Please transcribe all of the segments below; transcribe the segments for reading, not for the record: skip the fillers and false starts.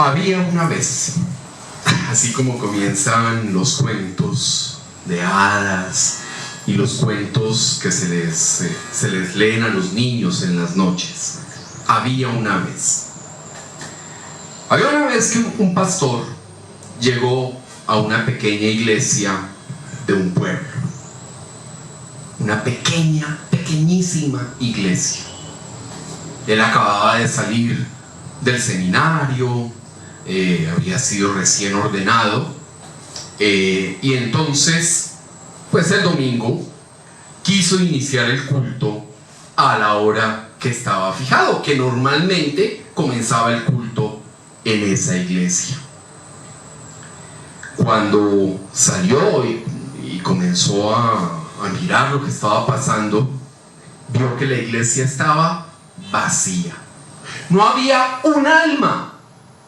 Había una vez, así como comienzan los cuentos de hadas y los cuentos que se les leen a los niños en las noches. Había una vez que un pastor llegó a una pequeña iglesia de un pueblo. Una pequeñísima iglesia. Él acababa de salir del seminario, había sido recién ordenado, y entonces, pues el domingo quiso iniciar el culto a la hora que estaba fijado, que normalmente comenzaba el culto en esa iglesia. Cuando salió y comenzó a mirar lo que estaba pasando, vio que la iglesia estaba vacía. No había un alma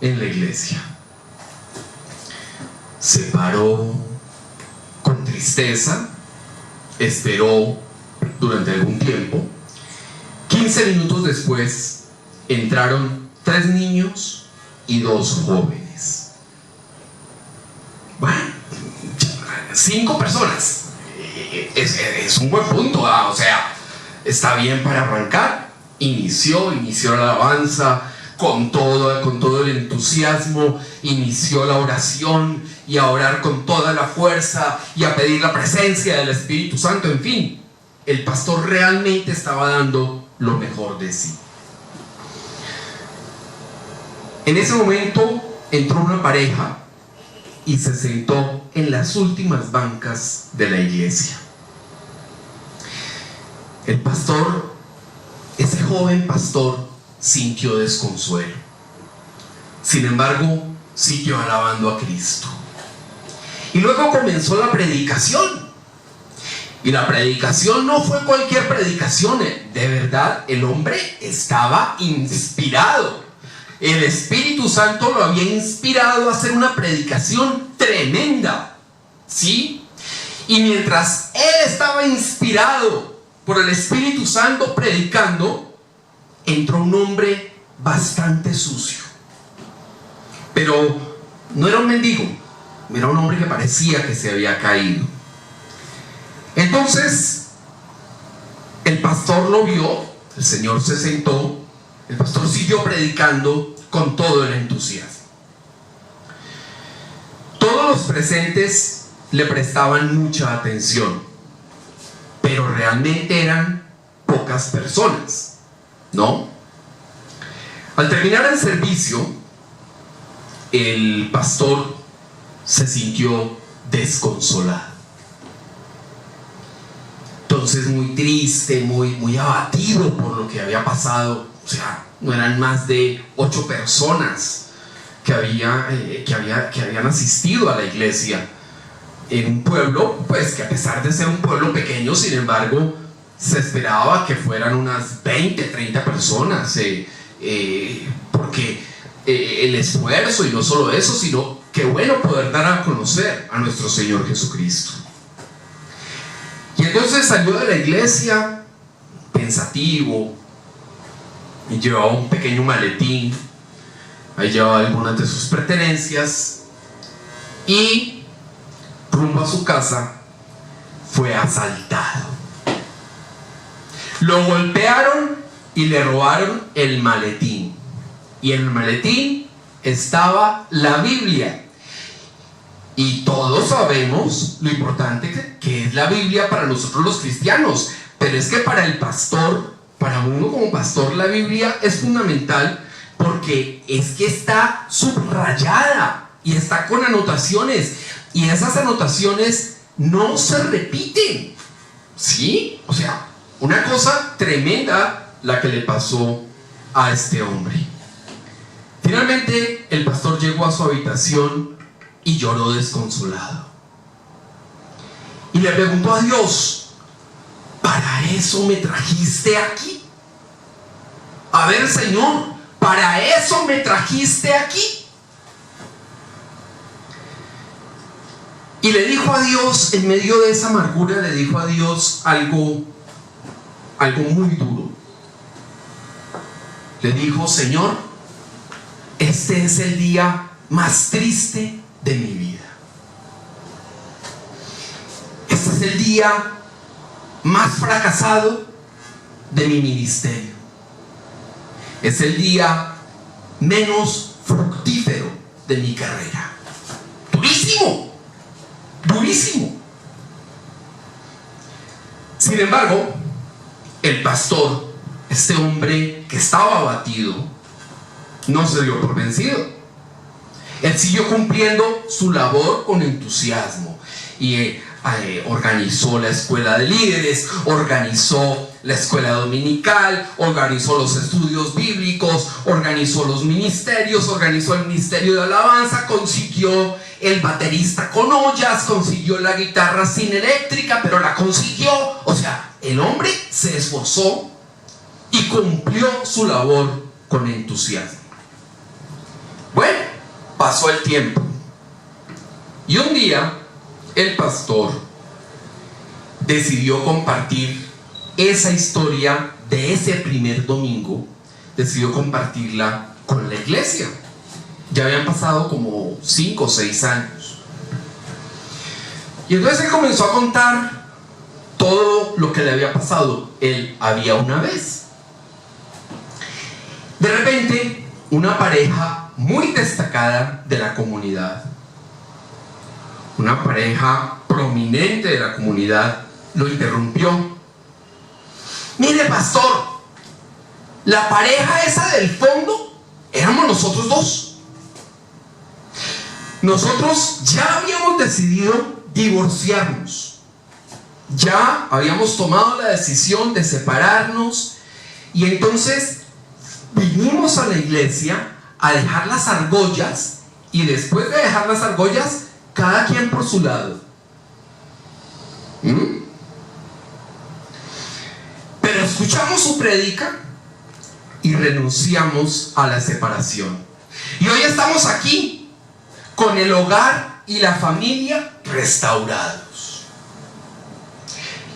en la iglesia. Se paró con tristeza, esperó durante algún tiempo. 15 minutos después entraron 3 niños y 2 jóvenes. Bueno, 5 personas. Es un buen punto, o sea, está bien para arrancar. Inició la alabanza con todo el entusiasmo, inició la oración y a orar con toda la fuerza y a pedir la presencia del Espíritu Santo. En fin, el pastor realmente estaba dando lo mejor de sí. En ese momento entró una pareja y se sentó en las últimas bancas de la iglesia. El pastor, ese joven pastor, sintió desconsuelo. Sin embargo, siguió alabando a Cristo. Y luego comenzó la predicación. Y la predicación no fue cualquier predicación. De verdad, el hombre estaba inspirado. El Espíritu Santo lo había inspirado a hacer una predicación tremenda, ¿sí? Y mientras él estaba inspirado por el Espíritu Santo predicando, entró un hombre bastante sucio. Pero no era un mendigo, era un hombre que parecía que se había caído. Entonces, el pastor lo vio, el Señor se sentó, el pastor siguió predicando con todo el entusiasmo. Todos los presentes le prestaban mucha atención, pero realmente eran pocas personas, ¿no? Al terminar el servicio, el pastor se sintió desconsolado. Entonces, muy triste, muy abatido por lo que había pasado. O sea, no eran más de 8 personas que habían asistido a la iglesia en un pueblo, pues que a pesar de ser un pueblo pequeño, sin embargo, se esperaba que fueran unas 20, 30 personas, porque el esfuerzo, y no solo eso, sino que bueno poder dar a conocer a nuestro Señor Jesucristo. Y entonces salió de la iglesia pensativo, y llevaba un pequeño maletín, ahí llevaba algunas de sus pertenencias, y rumbo a su casa fue asaltado. Lo golpearon y le robaron el maletín, y en el maletín estaba la Biblia. Y todos sabemos lo importante que es la Biblia para nosotros los cristianos, pero es que para el pastor, para uno como pastor, la Biblia es fundamental, porque es que está subrayada y está con anotaciones, y esas anotaciones no se repiten, ¿sí? O sea, una cosa tremenda la que le pasó a este hombre. Finalmente el pastor llegó a su habitación y lloró desconsolado. Y le preguntó a Dios: ¿para eso me trajiste aquí? A ver, Señor, ¿para eso me trajiste aquí? Y le dijo a Dios, en medio de esa amargura, le dijo a Dios algo muy duro. Le dijo: Señor, este es el día más triste de mi vida. Este es el día más fracasado de mi ministerio. Es el día menos fructífero de mi carrera. Durísimo, durísimo. Sin embargo, el pastor, este hombre que estaba abatido, no se dio por vencido. Él siguió cumpliendo su labor con entusiasmo y organizó la escuela de líderes, organizó la escuela dominical, organizó los estudios bíblicos, organizó los ministerios, organizó el ministerio de alabanza, consiguió el baterista con ollas, consiguió la guitarra sin eléctrica, pero la consiguió. O sea, el hombre se esforzó y cumplió su labor con entusiasmo. Bueno, pasó el tiempo y un día el pastor decidió compartir esa historia de ese primer domingo, decidió compartirla con la iglesia. Ya habían pasado como 5 o 6 años. Y entonces él comenzó a contar todo lo que le había pasado. Él había una vez. De repente, una pareja muy destacada de la comunidad, una pareja prominente de la comunidad, lo interrumpió. Mire, pastor, la pareja esa del fondo éramos nosotros dos. Nosotros ya habíamos decidido divorciarnos. Ya habíamos tomado la decisión de separarnos. Y entonces vinimos a la iglesia a dejar las argollas. Y después de dejar las argollas, cada quien por su lado. Pero escuchamos su prédica y renunciamos a la separación. Y hoy estamos aquí con el hogar y la familia restaurados.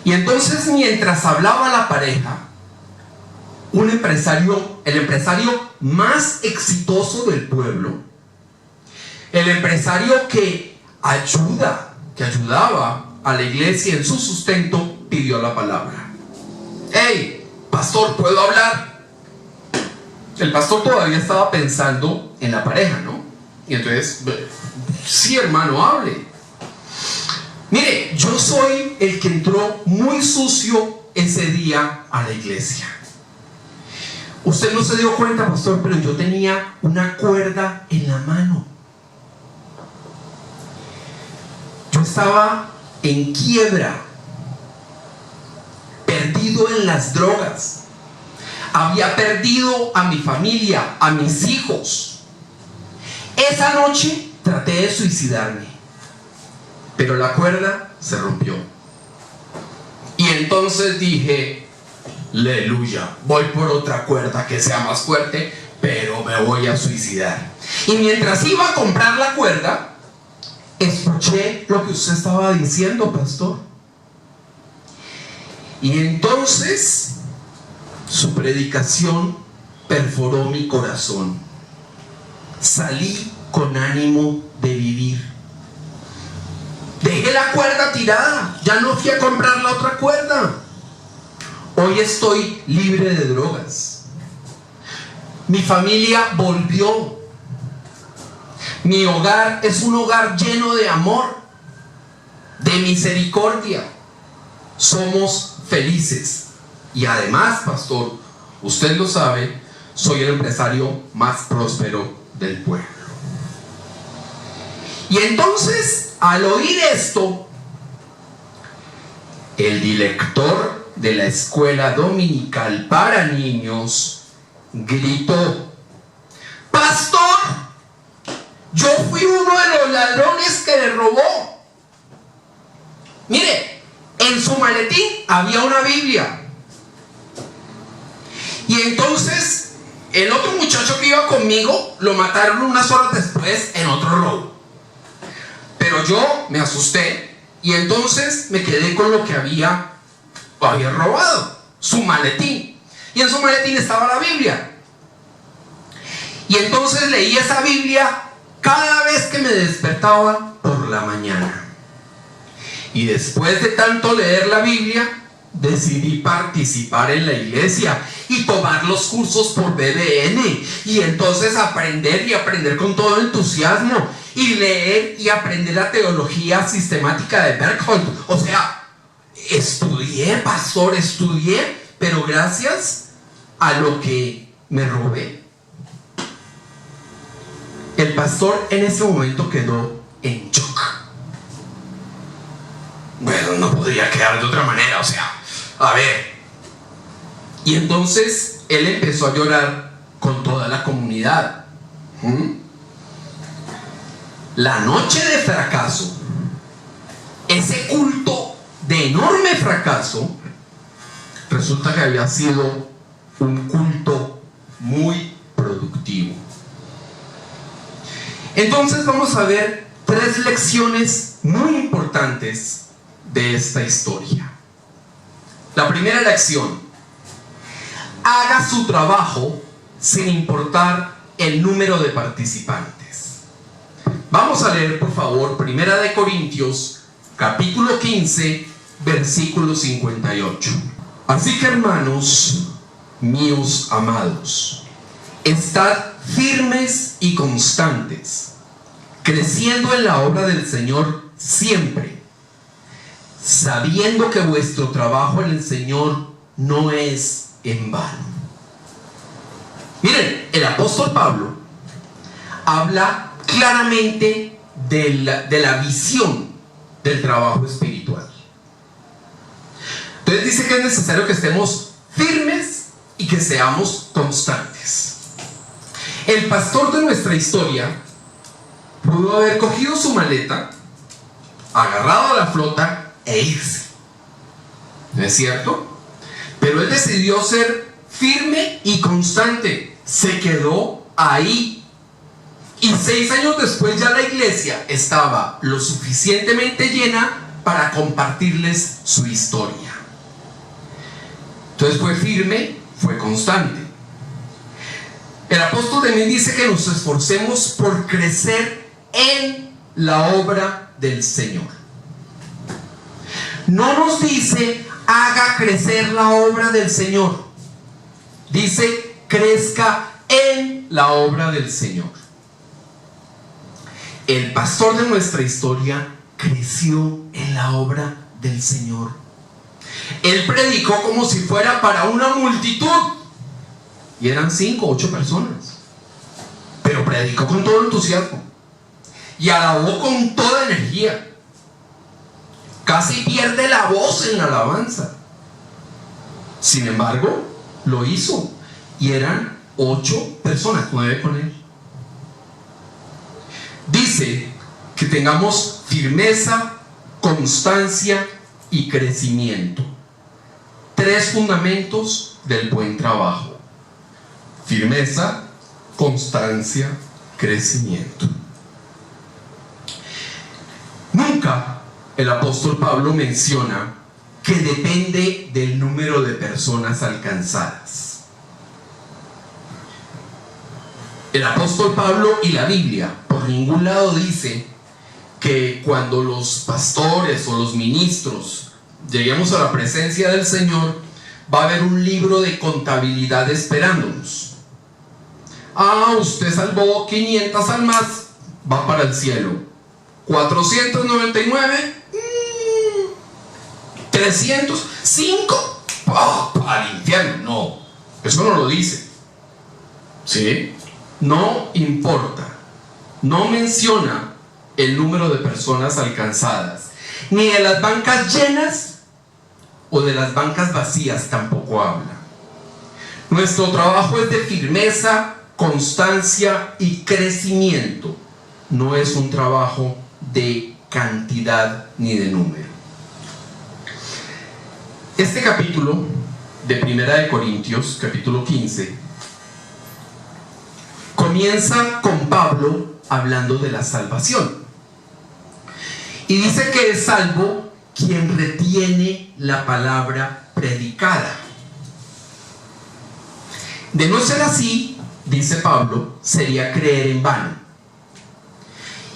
Y entonces, mientras hablaba la pareja, el empresario más exitoso del pueblo, el empresario que ayudaba a la iglesia en su sustento, pidió la palabra. Hey, pastor, ¿puedo hablar? El pastor todavía estaba pensando en la pareja, ¿no? Y entonces, sí, hermano, hable. Mire, yo soy el que entró muy sucio ese día a la iglesia. Usted no se dio cuenta, pastor, pero yo tenía una cuerda en la mano. Yo estaba en quiebra, perdido en las drogas. Había perdido a mi familia, a mis hijos. Esa noche traté de suicidarme, pero la cuerda se rompió. Y entonces dije, aleluya, voy por otra cuerda que sea más fuerte, pero me voy a suicidar. Y mientras iba a comprar la cuerda, escuché lo que usted estaba diciendo, pastor. Y entonces su predicación perforó mi corazón. Salí con ánimo de vivir. Dejé la cuerda tirada, ya no fui a comprar la otra cuerda. Hoy estoy libre de drogas. Mi familia volvió. Mi hogar es un hogar lleno de amor, de misericordia. Somos felices. Y además, pastor, usted lo sabe, soy el empresario más próspero del pueblo. Y entonces, al oír esto, el director de la escuela dominical para niños gritó: pastor, yo fui uno de los ladrones que le robó. Mire, en su maletín había una Biblia. Y entonces el otro muchacho que iba conmigo lo mataron unas horas después en otro robo. Pero yo me asusté y entonces me quedé con lo que había robado, su maletín. Y en su maletín estaba la Biblia. Y Y entonces leí esa Biblia cada vez que me despertaba por la mañana. Y después de tanto leer la Biblia, decidí participar en la iglesia y tomar los cursos por BBN. Y entonces aprender con todo entusiasmo. Y leer y aprender la teología sistemática de Berkholt. O sea, estudié, pastor, pero gracias a lo que me robé. El pastor en ese momento quedó en shock. Bueno, no podría quedar de otra manera, o sea, a ver. Y entonces él empezó a llorar con toda la comunidad. La noche de fracaso, ese culto de enorme fracaso, resulta que había sido un culto muy productivo. Entonces vamos a ver 3 lecciones muy importantes de esta historia. La primera lección: haga su trabajo sin importar el número de participantes. Vamos a leer, por favor, 1 Corintios, capítulo 15, versículo 58. Así que, hermanos míos amados, estad firmes y constantes, creciendo en la obra del Señor siempre, sabiendo que vuestro trabajo en el Señor no es en vano. Miren, el apóstol Pablo habla claramente de la visión del trabajo espiritual. Entonces dice que es necesario que estemos firmes y que seamos constantes. El pastor de nuestra historia pudo haber cogido su maleta, agarrado a la flota e irse, ¿no es cierto? Pero él decidió ser firme y constante. Se quedó ahí. Y 6 años después ya la iglesia estaba lo suficientemente llena para compartirles su historia. Entonces fue firme, fue constante. El apóstol también dice que nos esforcemos por crecer en la obra del Señor. No nos dice haga crecer la obra del Señor. Dice crezca en la obra del Señor. El pastor de nuestra historia creció en la obra del Señor. Él predicó como si fuera para una multitud. Y eran 5 o 8 personas. Pero predicó con todo entusiasmo. Y alabó con toda energía. Casi pierde la voz en la alabanza. Sin embargo, lo hizo. Y eran 8 personas, 9 con él. Dice que tengamos firmeza, constancia y crecimiento. 3 fundamentos del buen trabajo: firmeza, constancia, crecimiento. Nunca el apóstol Pablo menciona que depende del número de personas alcanzadas. El apóstol Pablo y la Biblia por ningún lado dice que cuando los pastores o los ministros lleguemos a la presencia del Señor va a haber un libro de contabilidad esperándonos. Usted salvó 500 almas, va para el cielo. 499, 305, al infierno. No, eso no lo dice. ¿Sí? No importa. No menciona el número de personas alcanzadas, ni de las bancas llenas o de las bancas vacías tampoco habla. Nuestro trabajo es de firmeza, constancia y crecimiento. No es un trabajo de cantidad ni de número. Este capítulo de 1 Corintios, capítulo 15, comienza con Pablo hablando de la salvación. Y dice que es salvo quien retiene la palabra predicada. De no ser así, dice Pablo, sería creer en vano.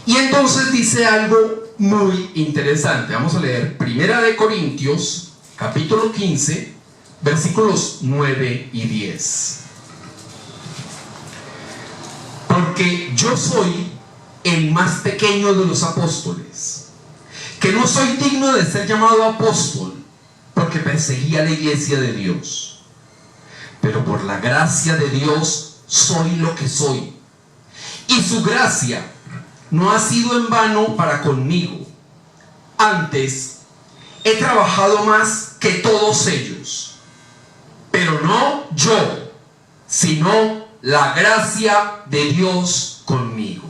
Y entonces dice algo muy interesante. Vamos a leer 1 Corintios, capítulo 15, versículos 9 y 10. Porque yo soy el más pequeño de los apóstoles, que no soy digno de ser llamado apóstol, porque perseguía la iglesia de Dios. Pero por la gracia de Dios soy lo que soy. Y su gracia no ha sido en vano para conmigo. Antes he trabajado más que todos ellos. Pero no yo, sino la gracia de Dios conmigo.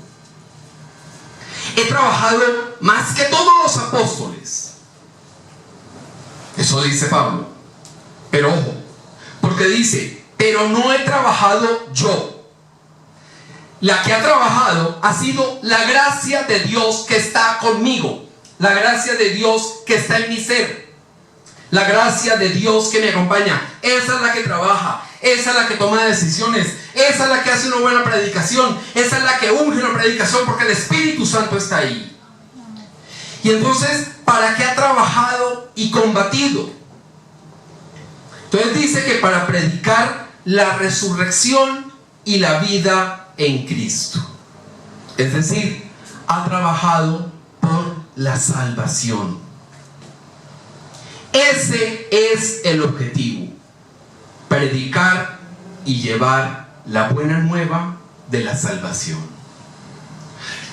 He trabajado más que todos los apóstoles. Eso dice Pablo. Pero ojo, porque dice, pero no he trabajado yo. La que ha trabajado ha sido la gracia de Dios que está conmigo. La gracia de Dios que está en mi ser. La gracia de Dios que me acompaña. Esa es la que trabaja. Esa es la que toma decisiones. Esa es la que hace una buena predicación. Esa es la que unge una predicación, porque el Espíritu Santo está ahí. Y entonces, ¿para qué ha trabajado y combatido? Entonces dice que para predicar la resurrección y la vida en Cristo. Es decir, ha trabajado por la salvación. Ese es el objetivo: predicar y llevar la buena nueva de la salvación.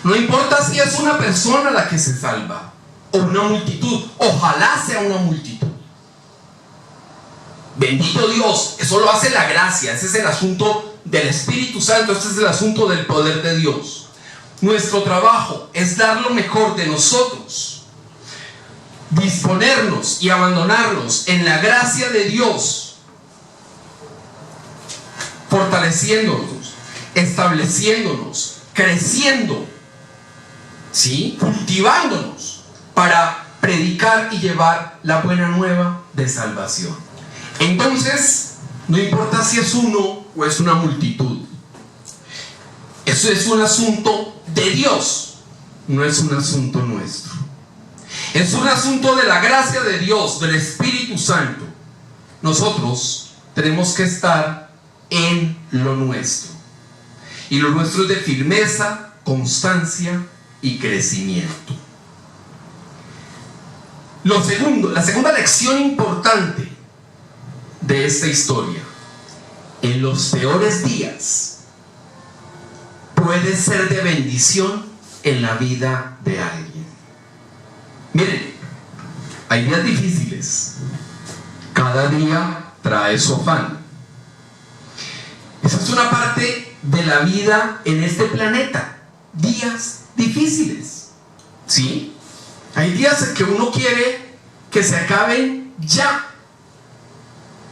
No importa si es una persona la que se salva o una multitud. Ojalá sea una multitud. Bendito Dios, eso lo hace la gracia. Ese es el asunto del Espíritu Santo. Ese es el asunto del poder de Dios. Nuestro trabajo es dar lo mejor de nosotros, disponernos y abandonarnos en la gracia de Dios, fortaleciéndonos, estableciéndonos, creciendo, ¿sí? Cultivándonos para predicar y llevar la buena nueva de salvación. Entonces, no importa si es uno o es una multitud. Eso es un asunto de Dios, no es un asunto nuestro. Es un asunto de la gracia de Dios, del Espíritu Santo. Nosotros tenemos que estar en lo nuestro. Y lo nuestro es de firmeza, constancia y crecimiento. La segunda lección importante de esta historia: en los peores días puede ser de bendición en la vida de alguien. Miren, hay días difíciles. Cada día trae su afán. Esa es una parte de la vida en este planeta. Días difíciles, ¿sí? Hay días en que uno quiere que se acaben ya.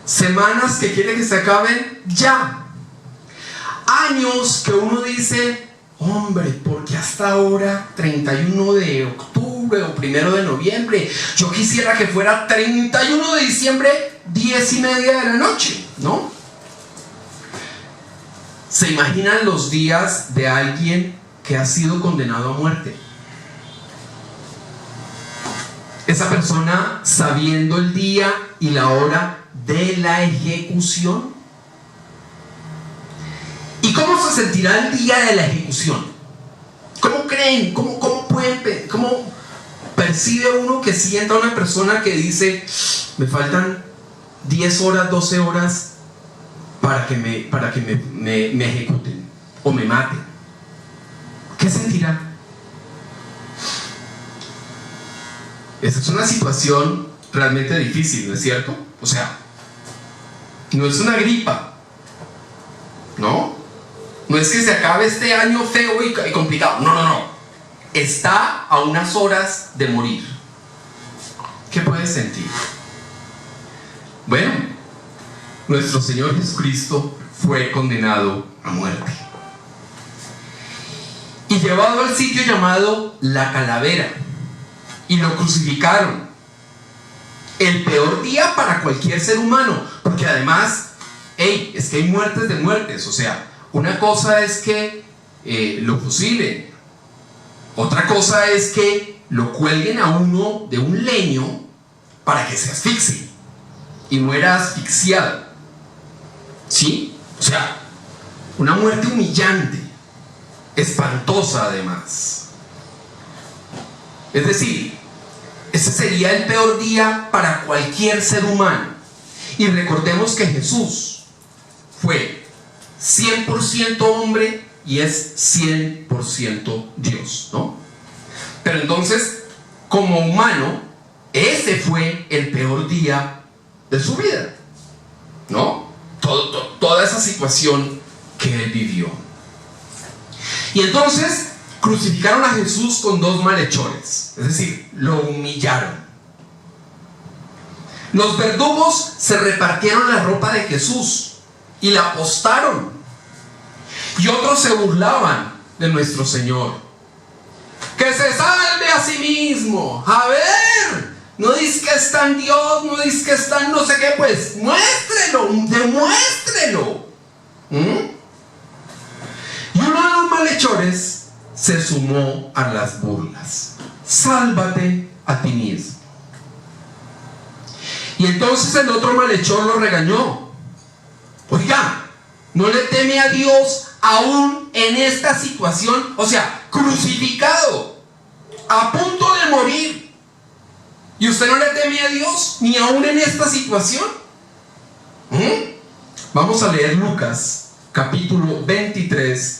Semanas que quiere que se acaben ya. Años que uno dice, hombre, ¿por qué hasta ahora, 31 de octubre o 1 de noviembre? Yo quisiera que fuera 31 de diciembre, 10:30 de la noche, ¿no? ¿Se imaginan los días de alguien que ha sido condenado a muerte? Esa persona sabiendo el día y la hora de la ejecución. ¿Y cómo se sentirá el día de la ejecución? ¿Cómo creen? ¿Cómo percibe uno que sienta una persona que dice, me faltan 10 horas, 12 horas para que me ejecuten o me maten? ¿Qué sentirá? Esa es una situación realmente difícil, ¿no es cierto? O sea, no es una gripa, ¿no? No es que se acabe este año feo y complicado. No. Está a unas horas de morir. ¿Qué puedes sentir? Bueno, nuestro Señor Jesucristo fue condenado a muerte y llevado al sitio llamado La Calavera, y lo crucificaron. El peor día para cualquier ser humano, porque además, es que hay muertes de muertes. O sea, Una cosa es que lo fusilen, otra cosa es que lo cuelguen a uno de un leño para que se asfixie y muera asfixiado. ¿Sí? O sea, una muerte humillante, espantosa además. Es decir, ese sería el peor día para cualquier ser humano. Y recordemos que Jesús fue 100% hombre y es 100% Dios, ¿no? Pero entonces, como humano, ese fue el peor día de su vida, ¿no? Toda esa situación que él vivió. Y entonces crucificaron a Jesús con dos malhechores, es decir, lo humillaron. Los verdugos se repartieron la ropa de Jesús y la apostaron. Y otros se burlaban de nuestro Señor. ¡Que se salve a sí mismo! A ver, no dice que está en Dios, no dice que está en no sé qué, pues muéstrelo, demuéstrelo. Y uno de los malhechores se sumó a las burlas. Sálvate a ti mismo. Y entonces el otro malhechor lo regañó. Oiga, ¿no le teme a Dios aún en esta situación? O sea, crucificado, a punto de morir, ¿y usted no le teme a Dios ni aún en esta situación? Vamos a leer Lucas capítulo 23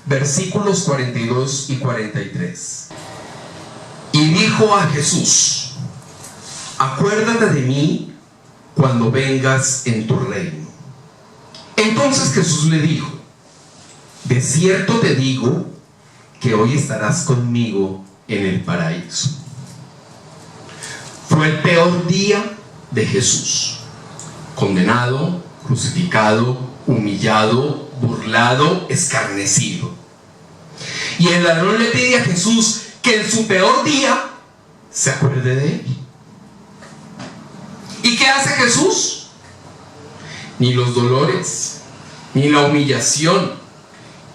versículos 42 y 43. Y dijo a Jesús: acuérdate de mí cuando vengas en tu reino. Entonces Jesús le dijo: de cierto te digo que hoy estarás conmigo en el paraíso. Fue el peor día de Jesús. Condenado, crucificado, humillado, burlado, escarnecido. Y el ladrón le pide a Jesús que en su peor día se acuerde de él. ¿Y qué hace Jesús? Ni los dolores, ni la humillación,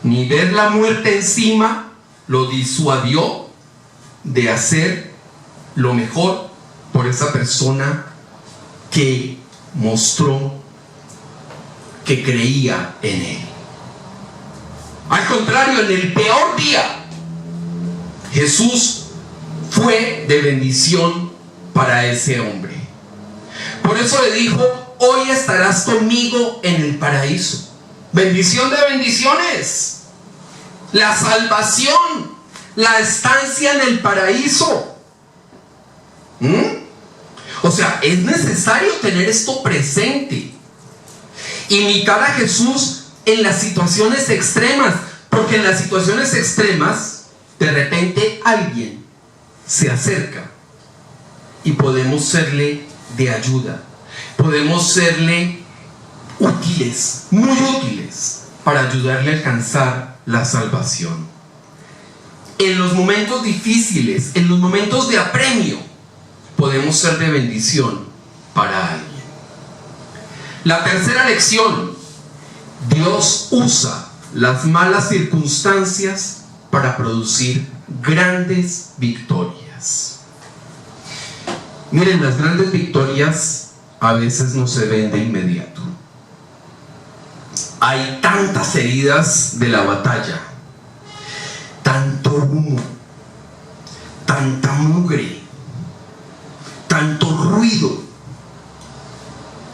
ni ver la muerte encima lo disuadió de hacer lo mejor por esa persona que mostró que creía en él. Al contrario, en el peor día, Jesús fue de bendición para ese hombre. Por eso le dijo: hoy estarás conmigo en el paraíso. Bendición de bendiciones, la salvación, la estancia en el paraíso. O sea, es necesario tener esto presente. Imitar a Jesús en las situaciones extremas, porque en las situaciones extremas de repente alguien se acerca y podemos serle de ayuda, podemos serle útiles, muy útiles, para ayudarle a alcanzar la salvación. En los momentos difíciles, en los momentos de apremio, podemos ser de bendición para alguien. La tercera lección: Dios usa las malas circunstancias para producir grandes victorias. Miren, las grandes victorias a veces no se ven de inmediato. Hay tantas heridas de la batalla, tanto humo, tanta mugre, tanto ruido,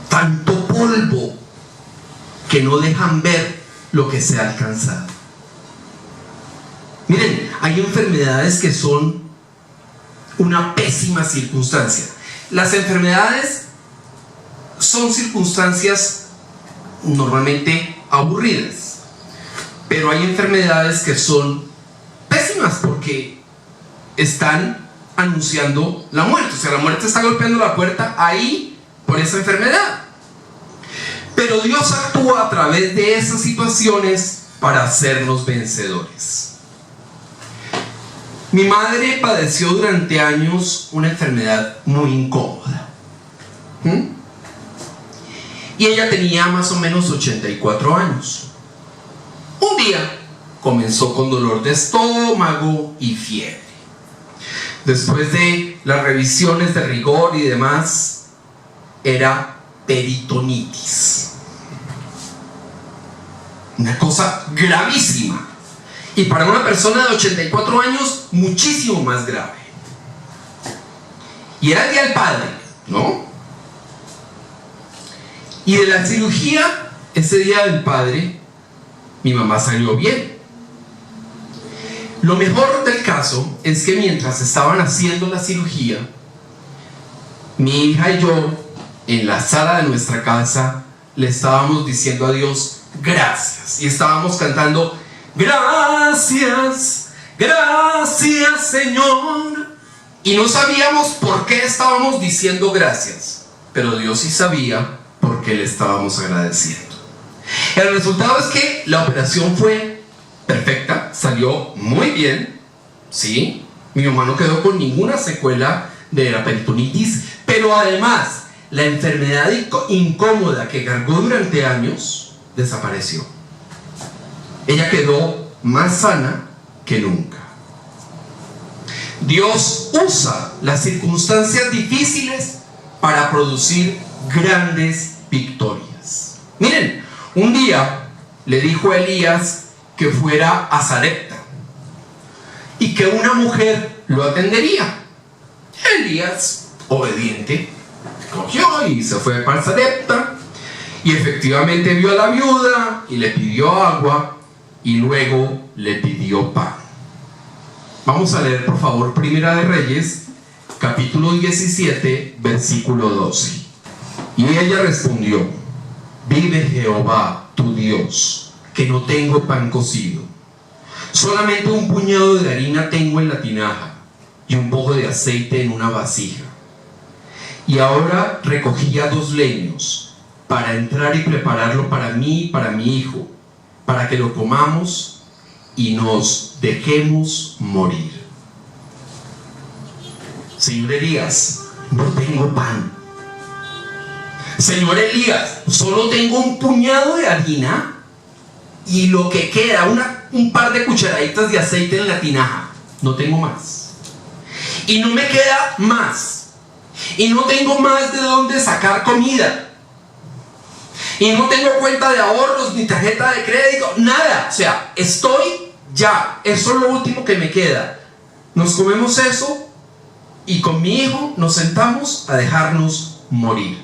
tanto polvo, que no dejan ver lo que se ha alcanzado. Miren, hay enfermedades que son una pésima circunstancia. Las enfermedades son circunstancias normalmente aburridas, pero hay enfermedades que son pésimas porque están anunciando la muerte. O sea, la muerte está golpeando la puerta ahí por esa enfermedad. Pero Dios actúa a través de esas situaciones para hacernos vencedores. Mi madre padeció durante años una enfermedad muy incómoda. Y ella tenía más o menos 84 años. día comenzó con dolor de estómago y fiebre. Después de las revisiones de rigor y demás, era peritonitis. Una cosa gravísima. Y para una persona de 84 años, muchísimo más grave. Y era el día del padre, ¿no? Y de la cirugía, ese día del padre, mi mamá salió bien. Lo mejor del caso es que mientras estaban haciendo la cirugía, mi hija y yo, en la sala de nuestra casa, le estábamos diciendo a Dios gracias. Y estábamos cantando: gracias, gracias Señor. Y no sabíamos por qué estábamos diciendo gracias, pero Dios sí sabía por qué le estábamos agradeciendo. El resultado es que la operación fue perfecta, salió muy bien, ¿sí? Mi mamá no quedó con ninguna secuela de la peritonitis, pero además la enfermedad incómoda que cargó durante años desapareció. Ella quedó más sana que nunca. Dios usa las circunstancias difíciles para producir grandes victorias. Miren, un día le dijo a Elías que fuera a Sarepta y que una mujer lo atendería. Elías, obediente, cogió y se fue para Sarepta, y efectivamente vio a la viuda y le pidió agua y luego le pidió pan. Vamos a leer por favor Primera de Reyes, capítulo 17, versículo 12. Y ella respondió: vive Jehová tu Dios, que no tengo pan cocido, solamente un puñado de harina tengo en la tinaja y un poco de aceite en una vasija. Y ahora recogía 2 leños para entrar y prepararlo para mí y para mi hijo, para que lo comamos y nos dejemos morir. Señor Elías, no tengo pan. Señor Elías, solo tengo un puñado de harina y lo que queda, un par de cucharaditas de aceite en la tinaja. No tengo más. Y no me queda más. Y no tengo más de dónde sacar comida. Y no tengo cuenta de ahorros, ni tarjeta de crédito, nada. O sea, estoy ya. Eso es lo último que me queda. Nos comemos eso y con mi hijo nos sentamos a dejarnos morir.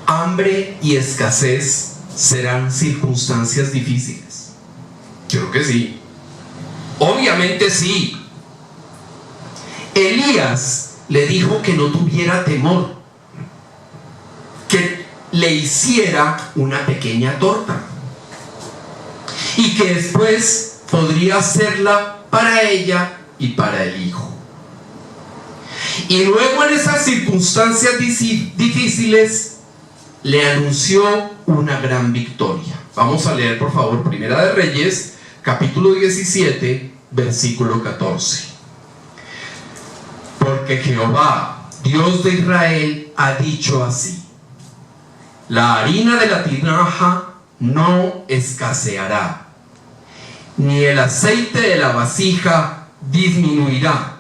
Hambre y escasez serán circunstancias difíciles. Creo que sí. Obviamente sí. Elías le dijo que no tuviera temor, que le hiciera una pequeña torta y que después podría hacerla para ella y para el hijo. Y luego, en esas circunstancias difíciles, le anunció una gran victoria. Vamos a leer por favor Primera de Reyes, capítulo 17, versículo 14. Porque Jehová, Dios de Israel, ha dicho así: la harina de la tinaja no escaseará, ni el aceite de la vasija disminuirá,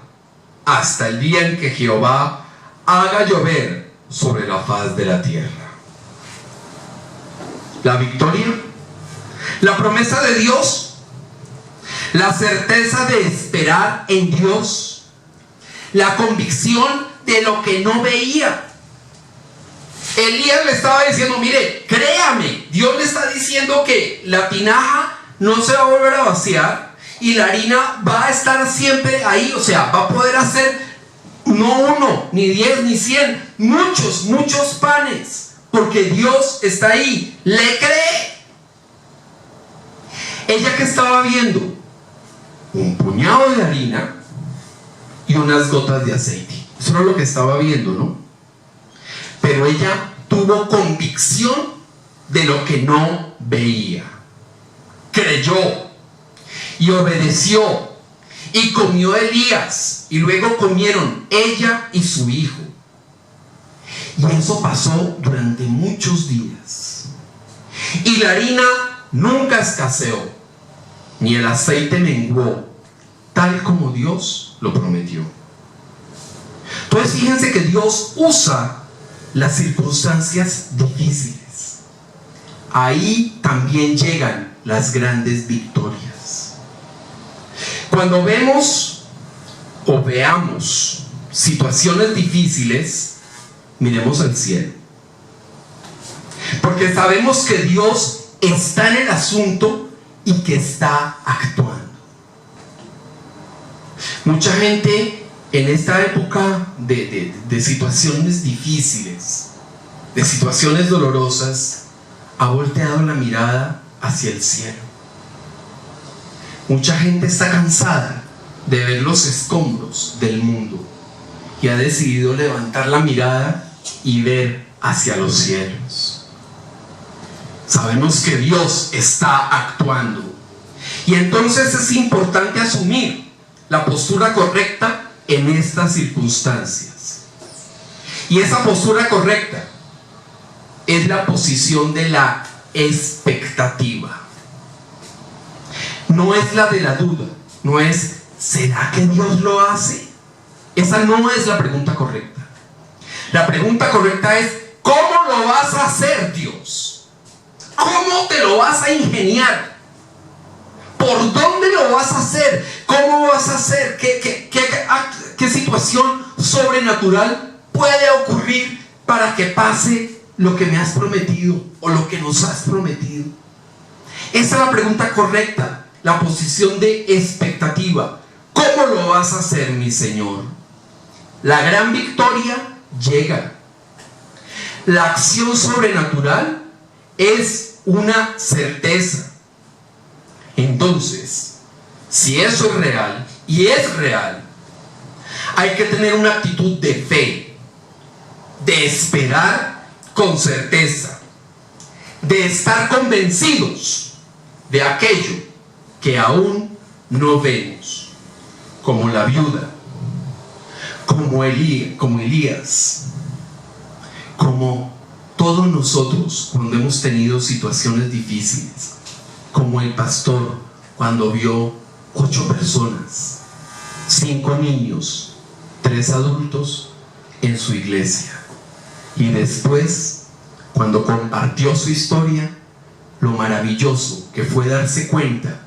hasta el día en que Jehová haga llover sobre la faz de la tierra. La victoria, la promesa de Dios, la certeza de esperar en Dios, la convicción de lo que no veía. Elías le estaba diciendo: mire, créame, Dios le está diciendo que la tinaja no se va a volver a vaciar y la harina va a estar siempre ahí. O sea, va a poder hacer no 1, ni 10, ni 100, muchos panes, porque Dios está ahí. ¿Le cree? Ella, que estaba viendo un puñado de harina y unas gotas de aceite. Eso era lo que estaba viendo, ¿no? Pero ella tuvo convicción de lo que no veía. Creyó y obedeció y comió Elías, y luego comieron ella y su hijo. Y eso pasó durante muchos días. y la harina nunca escaseó, ni el aceite menguó, tal como Dios lo prometió. Entonces fíjense que Dios usa las circunstancias difíciles. Ahí también llegan las grandes victorias. Cuando vemos o veamos situaciones difíciles, miremos al cielo, porque sabemos que Dios está en el asunto y que está actuando. Mucha gente en esta época de situaciones difíciles, de situaciones dolorosas, ha volteado la mirada hacia el cielo. Mucha gente está cansada de ver los escombros del mundo y ha decidido levantar la mirada y ver hacia los cielos. Sabemos que Dios está actuando, y entonces es importante asumir la postura correcta en estas circunstancias. Y esa postura correcta es la posición de la expectativa. No es la de la duda, no es ¿será que Dios lo hace? Esa no es la pregunta correcta. La pregunta correcta es ¿cómo lo vas a hacer, Dios? ¿Cómo te lo vas a ingeniar? ¿Por dónde lo vas a hacer? ¿Cómo vas a hacer? ¿Qué situación sobrenatural puede ocurrir para que pase lo que me has prometido o lo que nos has prometido? Esa es la pregunta correcta, la posición de expectativa. ¿Cómo lo vas a hacer, mi Señor? La gran victoria llega. La acción sobrenatural es una certeza. Entonces, si eso es real, y es real, hay que tener una actitud de fe, de esperar con certeza, de estar convencidos de aquello que aún no vemos, como la viuda, como Elías, como todos nosotros cuando hemos tenido situaciones difíciles, como el pastor cuando vio 8 personas, 5 niños, 3 adultos en su iglesia, y después cuando compartió su historia, lo maravilloso que fue darse cuenta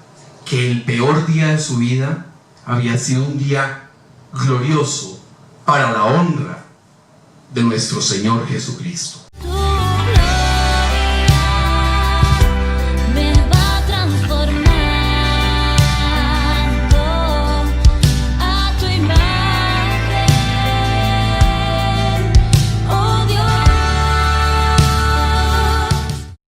que el peor día de su vida había sido un día glorioso para la honra de nuestro Señor Jesucristo.